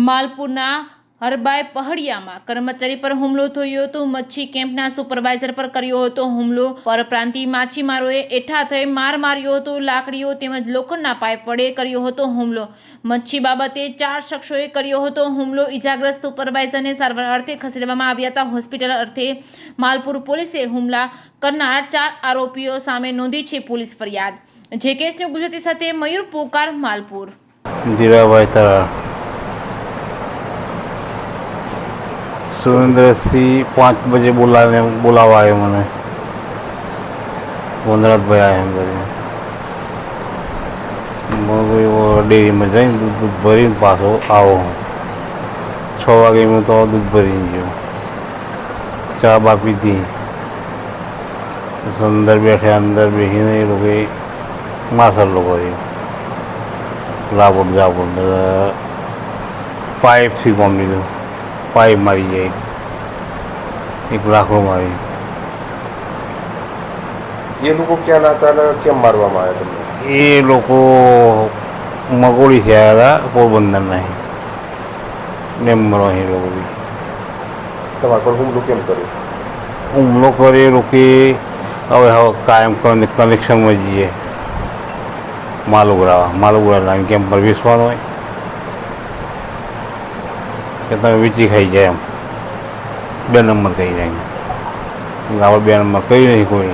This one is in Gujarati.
માલપુરના હરબાઈ પહડિયામાં કર્મચારી પર હુમલો થયો હતો। મચ્છી કેમ્પના સુપરવાઇઝર પર કર્યો હતો હુમલો। પરપ્રાંતીય માછીમારોએ એકઠા થઈ માર માર્યો હતો। લાકડીઓ તેમજ લોખંડના પાઇપ વડે કર્યો હતો હુમલો। મચ્છી બાબતે 4 શખ્સોએ કર્યો હતો હુમલો। ઇજાગ્રસ્ત સુપરવાઇઝરને સારવાર અર્થે ખસેડવામાં આવ્યા હતા હોસ્પિટલ અર્થે। માલપુર પોલીસે હુમલા કરનાર 4 આરોપીઓ સામે નોંધી છે પોલીસ ફરિયાદ। જે કેસની ગુજરાતી સાથે મયુર પોકાર, માલપુર। सुरेंद्र सिंह 5 बजे बुलावा आए मैंने वंदरात भाई आए मेरे वो डेयरी में जाए दूध भरी पास आओ 6 वागे में तो दूध भरी जो चा बा पीती अंदर बैठे अंदर बैठी नहीं लोग मासल लोग लापट जापट पाइप से कम लीधो पाइप मारी जाए एक लाखों मारी। ये लोग क्या नाता क्या मारવામાં આવ્યા તમને? ये लोग मगोड़ी से आया था पोरबंदर नहीं नेमरो ही लोग भी તમારા પર હુમલો કેમ કર્યો? હુમલો करे लोग હવે કાયમ કનેક્શનમાં જઈએ માલુગરા લાઈન કેમ પર વિશ્વાસ હોય કે તમે વીચી ખાઈ જાય એમ 2 નંબર કહી જાય આપણે 2 નંબર કહી નહીં કોઈ।